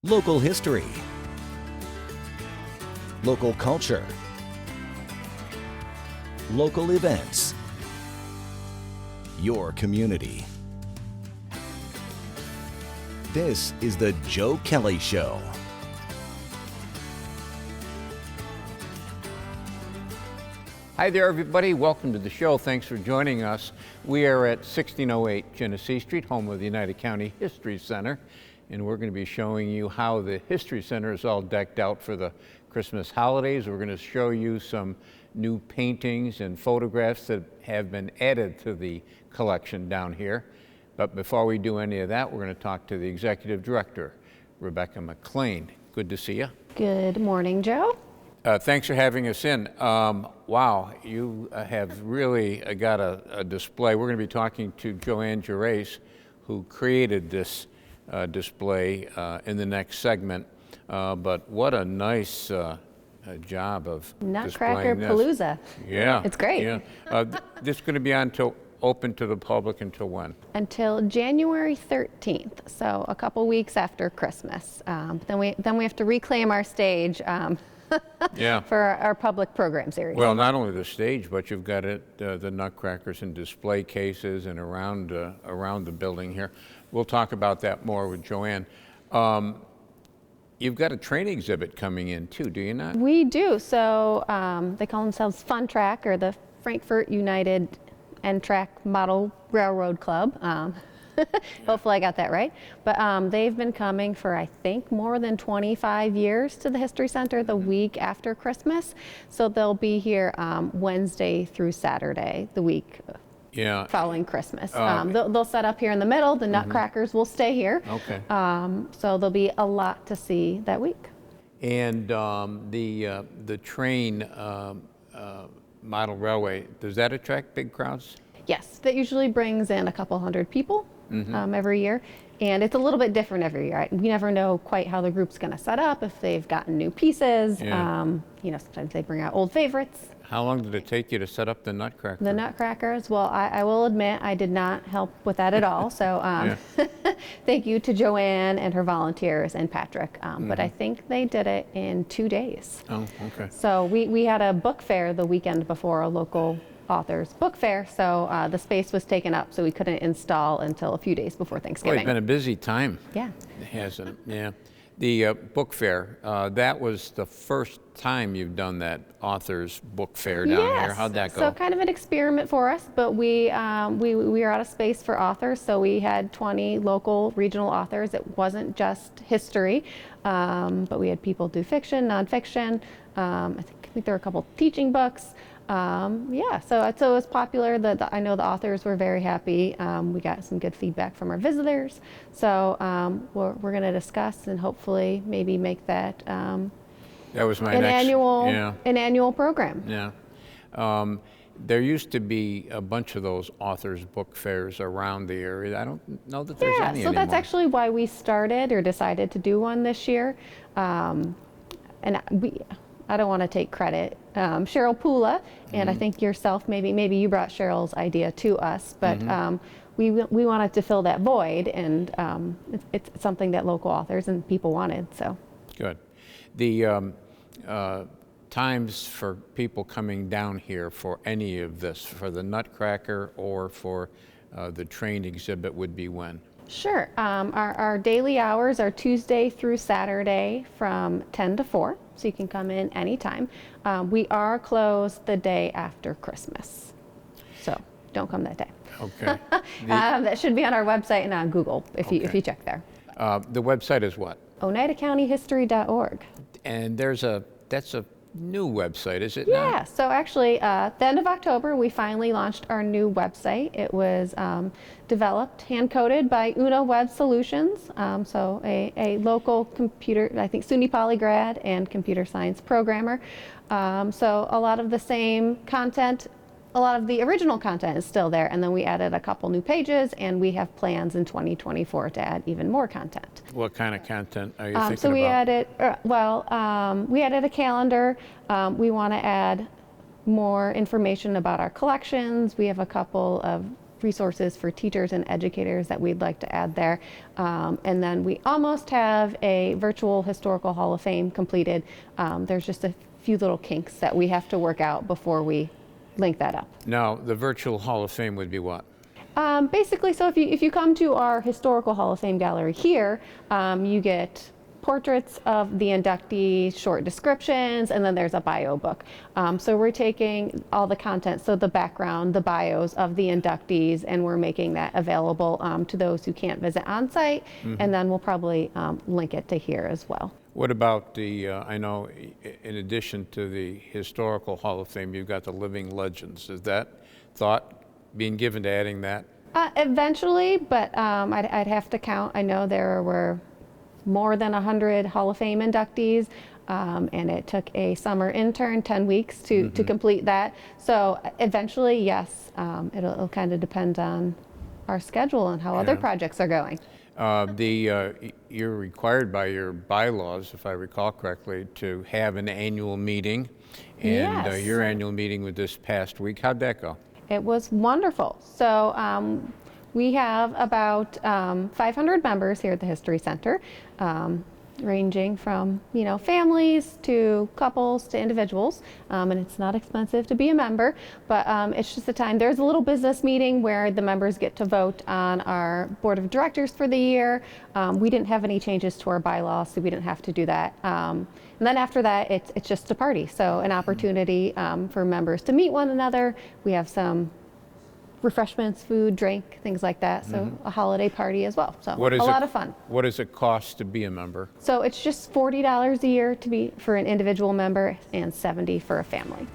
Local history, local culture, local events, your community. This is the Joe Kelly Show. Hi there, everybody. Welcome to the show. Thanks for joining us. We are at 1608 Genesee Street, home of the Oneida County History Center, and we're going to be showing you how the History Center is all decked out for the Christmas holidays. We're going to show you some new paintings and photographs that have been added to the collection down here. But before we do any of that, we're going to talk to the Executive Director, Rebecca McLain. Good to see you. Good morning, Joe. Thanks for having us in. Wow, you have really got a display. We're going to be talking to Joanne Gerace, who created this display in the next segment. But what a nice job of Nutcracker displaying this. Palooza. Yeah. It's great. Yeah. This is going to be open to the public until when? Until January 13th, so a couple weeks after Christmas. Then we have to reclaim our stage Yeah. for our public program series. Well, not only the stage, but you've got the Nutcrackers in display cases and around the building here. We'll talk about that more with Joanne. You've got a train exhibit coming in too, do you not? We do. So they call themselves Fun Track, or the Frankfurt United and Track Model Railroad Club. Hopefully I got that right. But they've been coming for, I think, more than 25 years to the History Center the week after Christmas. So they'll be here Wednesday through Saturday, the week following Christmas. They'll set up here in the middle. The Nutcrackers will stay here. Okay. So there'll be a lot to see that week. And the train model railway, does that attract big crowds? Yes, that usually brings in a couple hundred people every year. And it's a little bit different every year. We never know quite how the group's going to set up, if they've gotten new pieces. Yeah. Sometimes they bring out old favorites. How long did it take you to set up the Nutcracker? The Nutcrackers, well, I will admit I did not help with that at all. So thank you to Joanne and her volunteers and Patrick. But I think they did it in 2 days. Oh, okay. So we had a book fair the weekend before, a local authors book fair, so the space was taken up, so we couldn't install until a few days before Thanksgiving. Well, it's been a busy time. Yeah. It hasn't, yeah. The book fair, that was the first time you've done that authors book fair down here. How'd that go? So kind of an experiment for us, but we are out of space for authors, so we had 20 local regional authors. It wasn't just history, but we had people do fiction, nonfiction. I think there were a couple teaching books. So it was popular. I know the authors were very happy. We got some good feedback from our visitors. So we're going to discuss and hopefully maybe make that that was my an annual program. Yeah. There used to be a bunch of those authors book fairs around the area. I don't know that there's any so anymore. That's actually why we started or decided to do one this year. I don't want to take credit. Cheryl Pula, and I think yourself, maybe you brought Cheryl's idea to us, but we wanted to fill that void, and it's something that local authors and people wanted. So good. The times for people coming down here for any of this, for the Nutcracker or for the train exhibit, would be when? Sure. Our daily hours are Tuesday through Saturday from 10 to 4, so you can come in anytime. We are closed the day after Christmas, so don't come that day. Okay. That should be on our website and on Google if you check there. The website is what? OneidaCountyHistory.org. And that's a new website, is it? Yeah, not? so actually at the end of October we finally launched our new website. It was developed, hand-coded by Una Web Solutions, so a local computer, I think SUNY Poly grad and computer science programmer. So a lot of the same content, a lot of the original content is still there, and then we added a couple new pages, and we have plans in 2024 to add even more content. What kind of content are you thinking about? So we added, we added a calendar. We want to add more information about our collections. We have a couple of resources for teachers and educators that we'd like to add there. And then we almost have a virtual historical Hall of Fame completed. There's just a few little kinks that we have to work out before we link that up. Now, the virtual Hall of Fame would be what? Basically, so if you come to our historical Hall of Fame gallery here, you get portraits of the inductees, short descriptions, and then there's a bio book. So we're taking all the content, so the background, the bios of the inductees, and we're making that available to those who can't visit on site, and then we'll probably link it to here as well. What about the, I know in addition to the Historical Hall of Fame, you've got the Living Legends. Is that thought being given to adding that? Eventually, but I'd have to count. I know there were more than 100 Hall of Fame inductees, and it took a summer intern 10 weeks to complete that. So eventually, yes, it'll kind of depend on our schedule and how other projects are going. You're required by your bylaws, if I recall correctly, to have an annual meeting, and Yes. Your annual meeting was this past week. How'd that go? It was wonderful. So we have about 500 members here at the History Center, ranging from families to couples to individuals, and it's not expensive to be a member, but it's just a time. There's a little business meeting where the members get to vote on our board of directors for the year. We didn't have any changes to our bylaws, so we didn't have to do that. And then after that, it's just a party, so an opportunity for members to meet one another. We have some refreshments, food, drink, things like that. So a holiday party as well. So a lot of fun. What does it cost to be a member? So it's just $40 a year to be for an individual member and $70 for a family.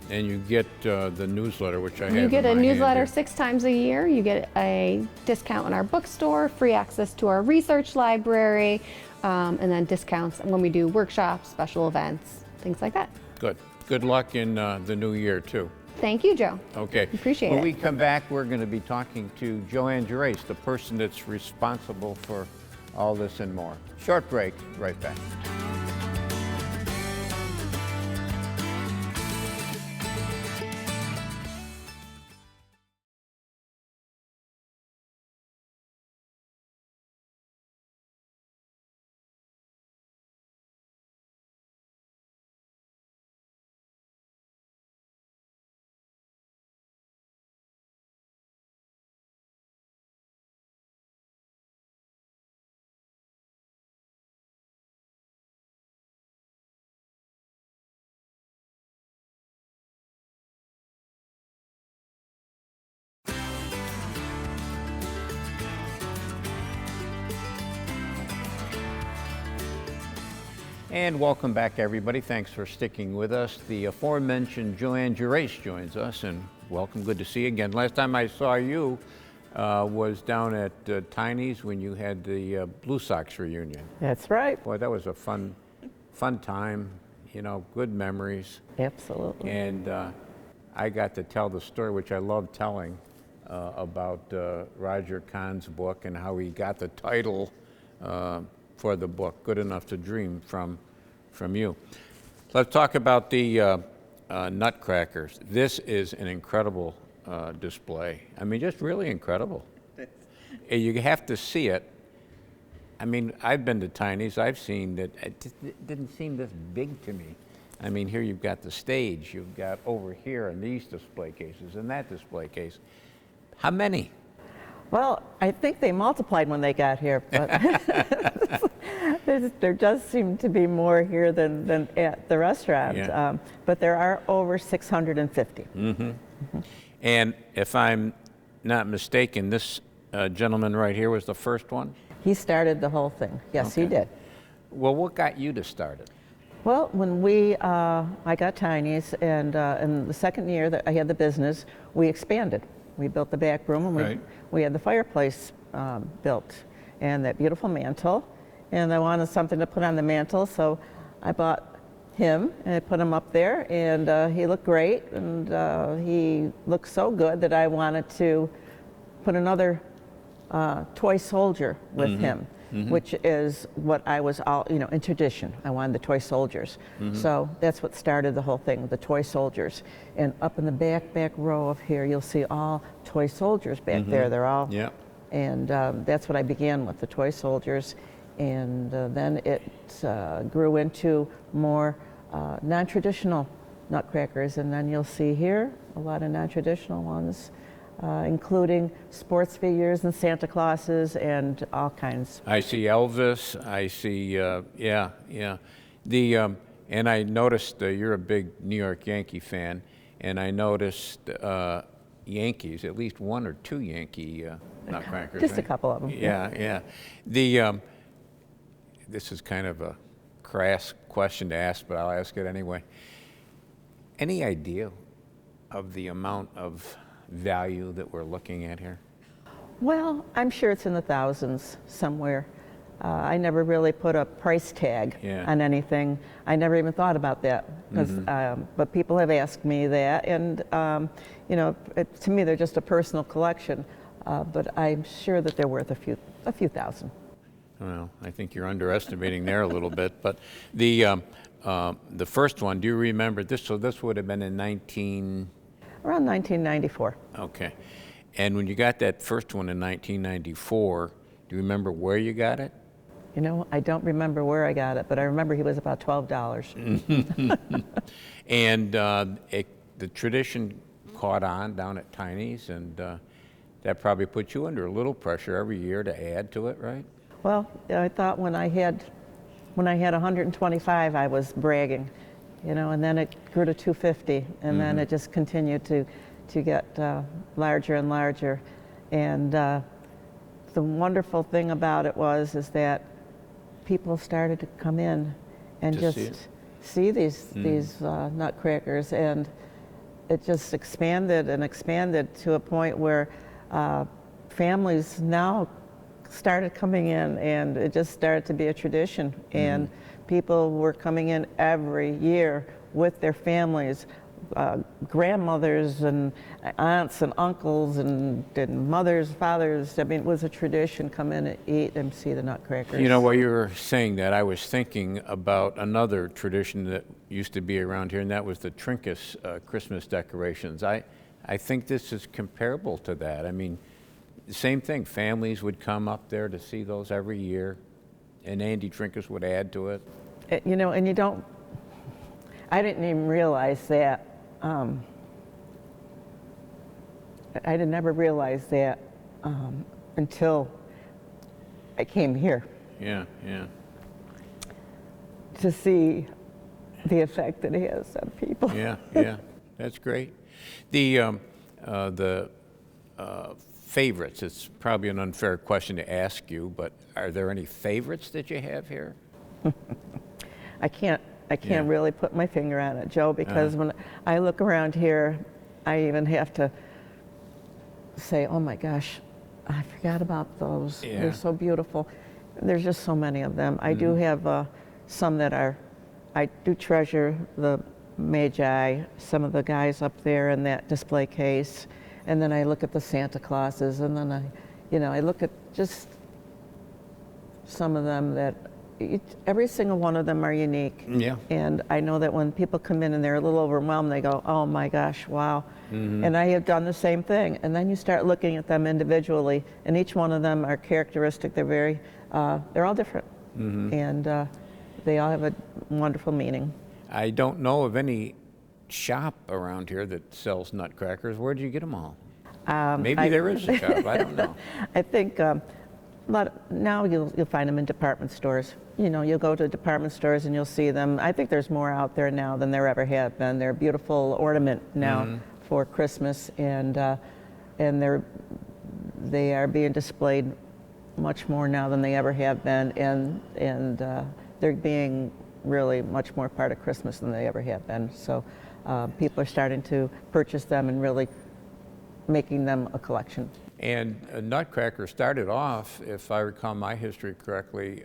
And you get the newsletter, which I have. You get in a my hand newsletter here. 6 times a year. You get a discount in our bookstore, free access to our research library, and then discounts when we do workshops, special events, things like that. Good. Good luck in the new year, too. Thank you, Joe. Okay. Appreciate When it. we come back, we're going to be talking to Joanne Gerace, the person that's responsible for all this and more. Short break, right back. And welcome back, everybody. Thanks for sticking with us. The aforementioned Joanne Gerace joins us, and welcome. Good to see you again. Last time I saw you was down at Tiny's when you had the Blue Sox reunion. That's right. Boy, that was a fun time. Good memories. Absolutely. And I got to tell the story, which I love telling, about Roger Kahn's book and how he got the title for the book, Good Enough to Dream, from you. Let's talk about the Nutcrackers. This is an incredible display. I mean, just really incredible. You have to see it. I mean, I've been to Tiny's. I've seen that. It didn't seem this big to me. I mean, here you've got the stage. You've got over here in these display cases and that display case. How many? Well, I think they multiplied when they got here, but there does seem to be more here than at the restaurant. Yeah. But there are over 650. And if I'm not mistaken, this gentleman right here was the first one? He started the whole thing. Yes, he Okay. did. Well, what got you to start it? Well, when I got Tiny's, and in the second year that I had the business, we expanded. We built the back room, and Right. we had the fireplace built, and that beautiful mantle. And I wanted something to put on the mantle, so I bought him and I put him up there, and he looked great, and he looked so good that I wanted to put another toy soldier with him. which is what I was all, in tradition. I wanted the toy soldiers. So that's what started the whole thing, the toy soldiers. And up in the back row of here, you'll see all toy soldiers back there. They're all, and that's what I began with, the toy soldiers. And then it grew into more non-traditional nutcrackers. And then you'll see here a lot of non-traditional ones, including sports figures and Santa Clauses and all kinds. I see Elvis. I see, and I noticed you're a big New York Yankee fan, and I noticed Yankees, at least one or two Yankee nutcrackers. Just right? a couple of them. Yeah. This is kind of a crass question to ask, but I'll ask it anyway. Any idea of the amount of value that we're looking at here? Well, I'm sure it's in the thousands somewhere. I never really put a price tag on anything. I never even thought about that, but people have asked me that, and to me they're just a personal collection. But I'm sure that they're worth a few thousand. Well, I think you're underestimating there a little bit, but the first one, do you remember this? So this would have been in Around 1994. Okay. And when you got that first one in 1994, do you remember where you got it? I don't remember where I got it, but I remember he was about $12. And the tradition caught on down at Tiny's, and that probably put you under a little pressure every year to add to it, right? Well, I thought when I had 125, I was bragging, and then it grew to 250, and then it just continued to get larger and larger. And the wonderful thing about it is that people started to come in and just see these nutcrackers, and it just expanded and expanded to a point where families now started coming in, and it just started to be a tradition. And people were coming in every year with their families, grandmothers and aunts and uncles and mothers, fathers. I mean, it was a tradition, come in and eat and see the nutcrackers. While you were saying that, I was thinking about another tradition that used to be around here, and that was the Trinkus Christmas decorations. I think this is comparable to that. I mean, the same thing, families would come up there to see those every year, and Andy Trinkus would add to it. And you don't, I didn't even realize that. I never realized that until I came here. Yeah. To see the effect that it has on people. Yeah, that's great. The favorites, it's probably an unfair question to ask you, but are there any favorites that you have here? I can't really put my finger on it, Joe, because when I look around here, I even have to say, oh my gosh, I forgot about those. Yeah. They're so beautiful. There's just so many of them. I do have some that I do treasure the Magi, some of the guys up there in that display case. And then I look at the Santa Clauses, and then I look at just some of them that every single one of them are unique. Yeah. And I know that when people come in and they're a little overwhelmed, they go, oh my gosh, wow. And I have done the same thing. And then you start looking at them individually, and each one of them are characteristic. They're all different. And they all have a wonderful meaning. I don't know of any shop around here that sells nutcrackers. Where do you get them all? Maybe there is a shop. I don't know. I think now you'll find them in department stores. You'll go to department stores and you'll see them. I think there's more out there now than there ever have been. They're a beautiful ornament now for Christmas, and they are being displayed much more now than they ever have been, and they're being really much more part of Christmas than they ever have been. So people are starting to purchase them and really making them a collection. And Nutcracker started off, if I recall my history correctly,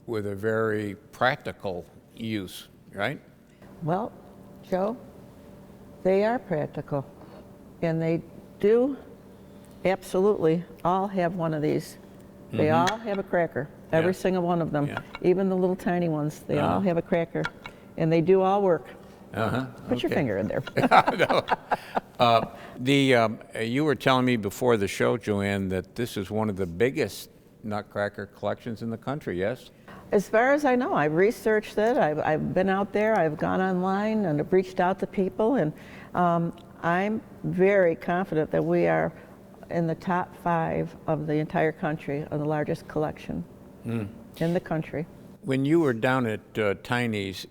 with a very practical use, right? Well, Joe, they are practical, and they do absolutely all have one of these They all have a cracker. Every single one of them. Yeah. Even the little tiny ones, they all have a cracker. And they do all work. Put your finger in there. You were telling me before the show, Joanne, that this is one of the biggest Nutcracker collections in the country, yes? As far as I know, I've researched it. I've been out there. I've gone online and I've reached out to people. And I'm very confident that we are in the top 5 of the entire country of the largest collection in the country. When you were down at Tiny's,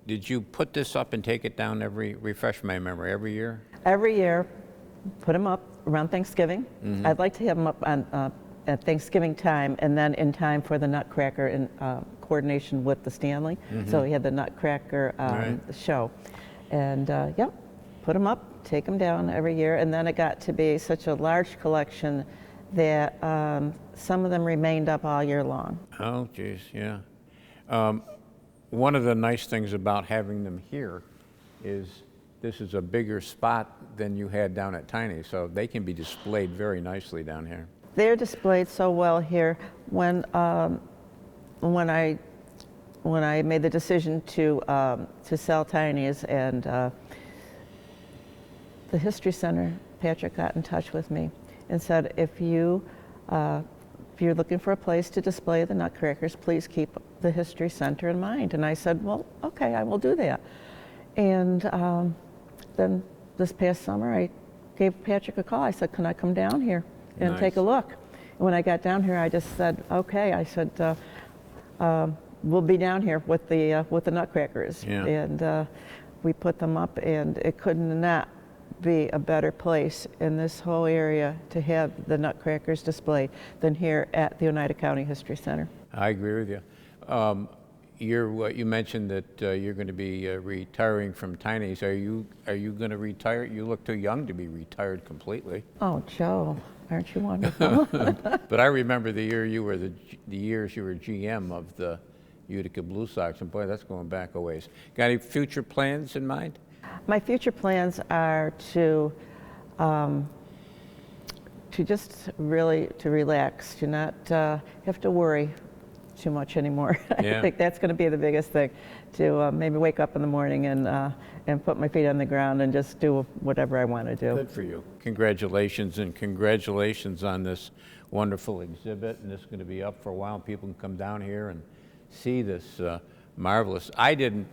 did you put this up and take it down refresh my memory, every year? Every year, put them up around Thanksgiving. I'd like to have them up on, at Thanksgiving time and then in time for the Nutcracker in coordination with the Stanley. So we had the Nutcracker show. And yep, put them up, take them down every year. And then it got to be such a large collection that some of them remained up all year long. Oh, geez, yeah. One of the nice things about having them here is this is a bigger spot than you had down at Tiny, so they can be displayed very nicely down here. They're displayed so well here. When I made the decision to sell Tiny's, and the History Center, Patrick got in touch with me and said, if you're looking for a place to display the Nutcrackers, please keep the History Center in mind. And I said, well, okay, I will do that. And then this past summer, I gave Patrick a call. I said, can I come down here and take a look? And when I got down here, I just said, okay. I said, we'll be down here with the Nutcrackers. Yeah. And we put them up, and it could not be a better place in this whole area to have the Nutcrackers displayed than here at the Oneida County History Center. I agree with you. You mentioned that you're going to be retiring from Tiny's. Are you going to retire? You look too young to be retired completely. Oh, Joe, aren't you wonderful? But I remember the year you were the years you were GM of the Utica Blue Sox, and boy, that's going back a ways. Got any future plans in mind? My future plans are to just really relax, to not have to worry too much anymore. Yeah. I think that's going to be the biggest thing, to maybe wake up in the morning and put my feet on the ground and just do whatever I want to do. Good for you. Congratulations, and congratulations on this wonderful exhibit. And this is going to be up for a while. People can come down here and see this marvelous. I didn't,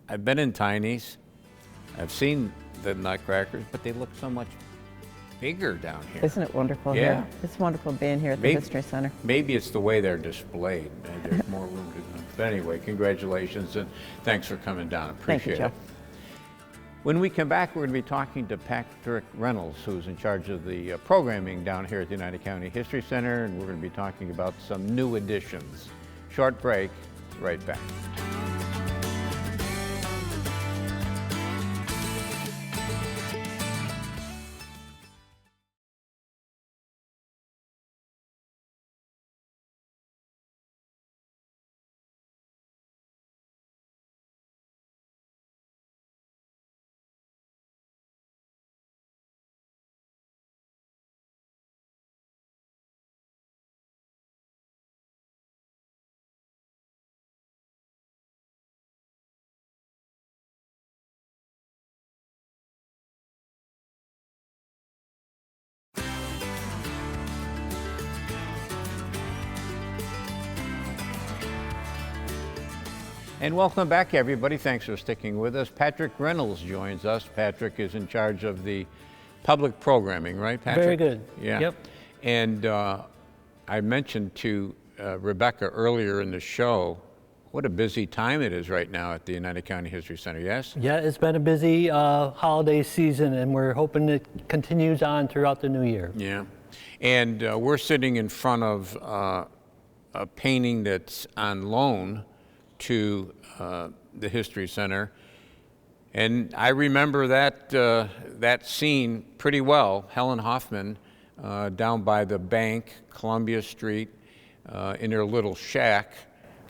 I've been in Tiny's. I've seen the Nutcrackers, but they look so much bigger down here. Isn't it wonderful Yeah. here? It's wonderful being here at the History Center. Maybe it's the way they're displayed. Maybe there's more room to them. But anyway, congratulations, and thanks for coming down. Appreciate Joe. it. When we come back, we're going to be talking to Patrick Reynolds, who's in charge of the programming down here at the Oneida County History Center, and we're going to be talking about some new additions. Short break, right back. And welcome back, everybody. Thanks for sticking with us. Patrick Reynolds joins us. Patrick is in charge of the public programming, right, Patrick? Very good. Yeah. Yep. And I mentioned to Rebecca earlier in the show what a busy time it is right now at the Oneida County History Center, yes? Yeah, it's been a busy holiday season, and we're hoping it continues on throughout the new year. Yeah. And we're sitting in front of a painting that's on loan to the History Center. And I remember that scene pretty well. Helen Hoffman down by the bank, Columbia Street, in her little shack.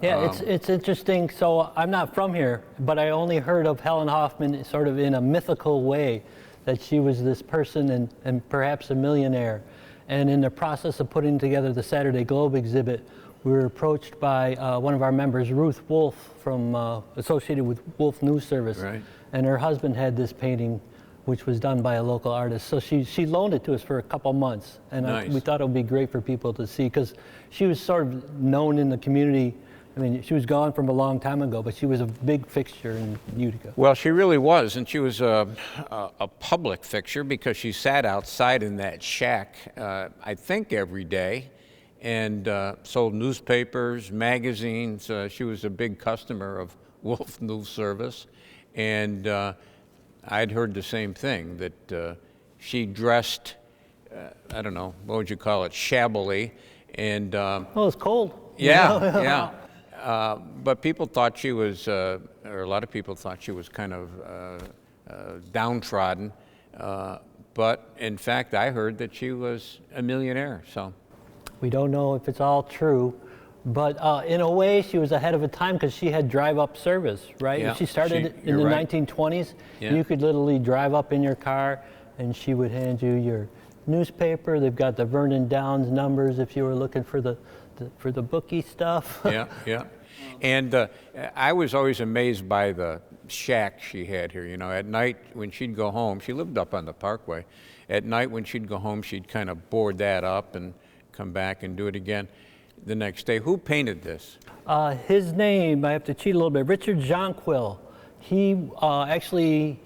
Yeah, it's interesting. So I'm not from here, but I only heard of Helen Hoffman sort of in a mythical way, that she was this person and perhaps a millionaire. And in the process of putting together the Saturday Globe exhibit, we were approached by one of our members, Ruth Wolf, from associated with Wolf News Service. Right. And her husband had this painting, which was done by a local artist. So she loaned it to us for a couple months. And Nice. we thought it would be great for people to see, because she was sort of known in the community. I mean, she was gone from a long time ago, but she was a big fixture in Utica. Well, she really was, and she was a public fixture because she sat outside in that shack, I think every day, and sold newspapers, magazines. She was a big customer of Wolf News Service, and I'd heard the same thing, that she dressed, I don't know, what would you call it, shabbily, and Well, it's cold. yeah, yeah. But people thought she was, or a lot of people thought she was kind of downtrodden. But in fact, I heard that she was a millionaire. So We don't know if it's all true, but in a way, she was ahead of her time, because she had drive-up service, right? Yeah, She started in you're the right. 1920s. Yeah. You could literally drive up in your car, and she would hand you your newspaper. They've got the Vernon Downs numbers if you were looking for the bookie stuff. yeah, yeah. And I was always amazed by the shack she had here. You know, at night when she'd go home, she lived up on the Parkway. At night when she'd go home, she'd kind of board that up and come back and do it again the next day. Who painted this? His name, I have to cheat a little bit, Richard Jonquil. He actually,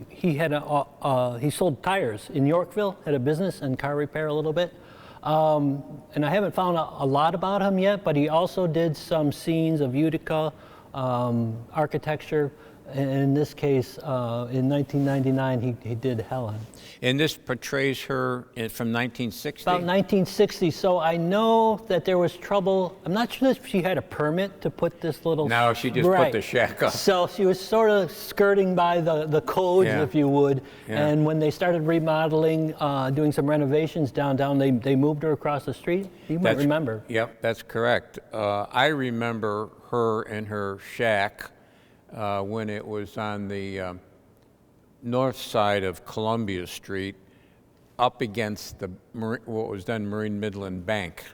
he had he sold tires in Yorkville, had a business and car repair a little bit. And I haven't found a lot about him yet, but he also did some scenes of Utica architecture. In this case, in 1999, he did Helen. And this portrays her from 1960? About 1960, so I know that there was trouble. I'm not sure if she had a permit to put this little... No, she just put the shack up. So she was sort of skirting by the codes, Yeah. if you would. Yeah. And when they started remodeling, doing some renovations downtown, they moved her across the street. You might remember. Yep, that's correct. I remember her in her shack when it was on the north side of Columbia Street, up against the what was then Marine Midland Bank.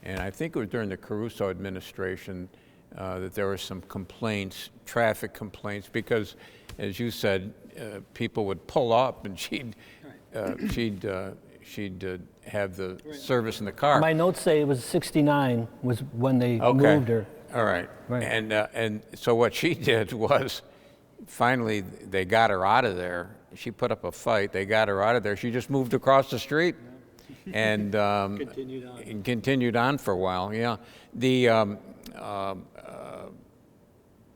And I think it was during the Caruso administration that there were some complaints, traffic complaints, because, as you said, people would pull up and she'd have the service in the car. My notes say it was 69 was when they moved her. All right. Right. And so what she did was, finally they got her out of there. She put up a fight. They got her out of there. She just moved across the street and continued on for a while. Yeah. The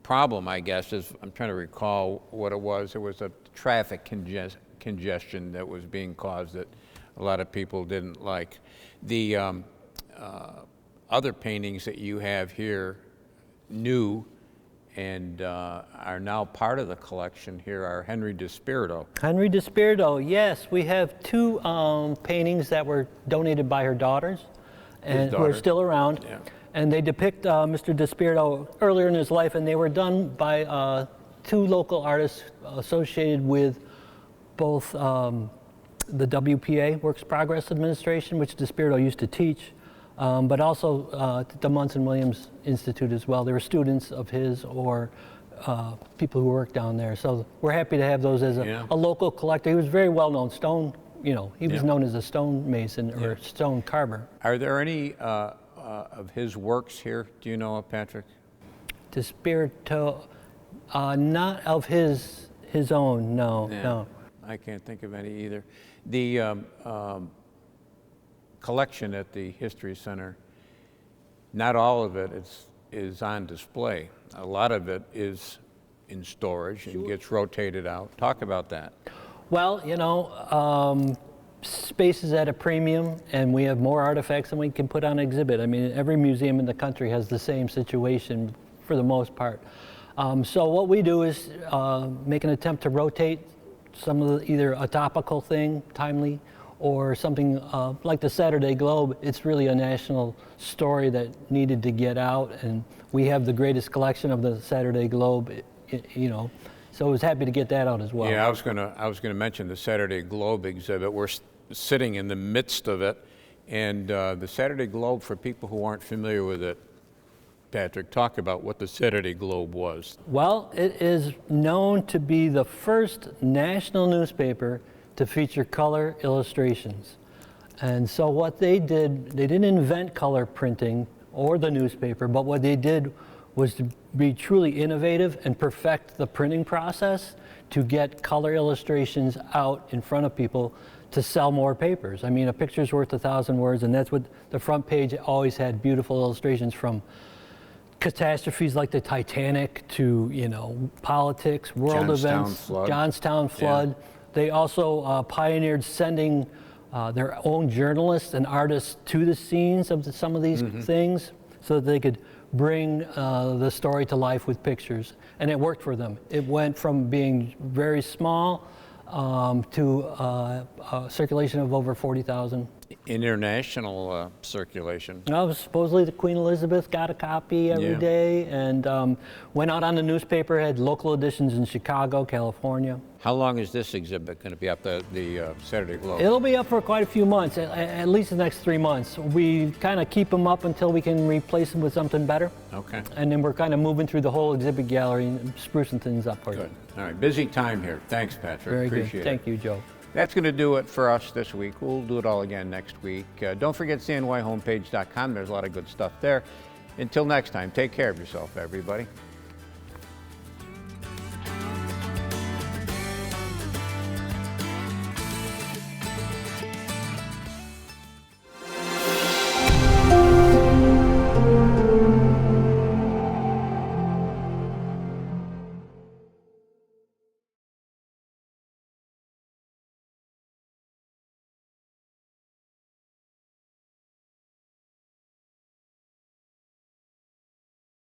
problem, I guess, is I'm trying to recall what it was. There was a traffic congestion that was being caused that a lot of people didn't like. The other paintings that you have here, new, and are now part of the collection here, are Henry DeSpirito. Henry DeSpirito, yes. We have two paintings that were donated by her daughters, and who are still around. Yeah. And they depict Mr. DeSpirito earlier in his life, and they were done by two local artists associated with both the WPA, Works Progress Administration, which DeSpirito used to teach, but also the Munson Williams Institute as well. They were students of his or people who worked down there. So we're happy to have those as a local collector. He was very well known, stone, you know, he was known as a stonemason or stone carver. Are there any of his works here, do you know of, Patrick? DeSpirito, not of his own, no, no. I can't think of any either. The collection at the History Center, not all of it is on display. A lot of it is in storage and gets rotated out. Talk about that. Well, you know, space is at a premium, and we have more artifacts than we can put on exhibit. I mean, every museum in the country has the same situation for the most part. So what we do is make an attempt to rotate some of either a topical thing, timely, or something like the Saturday Globe. It's really a national story that needed to get out, and we have the greatest collection of the Saturday Globe, you know. So I was happy to get that out as well. Yeah, I was gonna mention the Saturday Globe exhibit. We're sitting in the midst of it. And the Saturday Globe, for people who aren't familiar with it, Patrick, talk about what the Saturday Globe was. Well, it is known to be the first national newspaper to feature color illustrations. And so what they did, they didn't invent color printing or the newspaper, but what they did was to be truly innovative and perfect the printing process to get color illustrations out in front of people to sell more papers. I mean, a picture's worth 1,000 words, and that's what the front page always had, beautiful illustrations from catastrophes like the Titanic to, you know, politics, world Johnstown events, flood. Johnstown flood. Yeah. They also pioneered sending their own journalists and artists to the scenes of some of these things so that they could bring the story to life with pictures. And it worked for them. It went from being very small to a circulation of over 40,000. International circulation. Supposedly the Queen Elizabeth got a copy every day, and went out on the newspaper, had local editions in Chicago, California. How long is this exhibit going to be up, the Saturday Globe? It'll be up for quite a few months, at least the next 3 months. We kind of keep them up until we can replace them with something better. Okay. And then we're kind of moving through the whole exhibit gallery and sprucing things up for you. Good. All right, busy time here. Thanks, Patrick. Very Appreciate good. it. Thank you, Joe. That's going to do it for us this week. We'll do it all again next week. Don't forget CNYhomepage.com. There's a lot of good stuff there. Until next time, take care of yourself, everybody.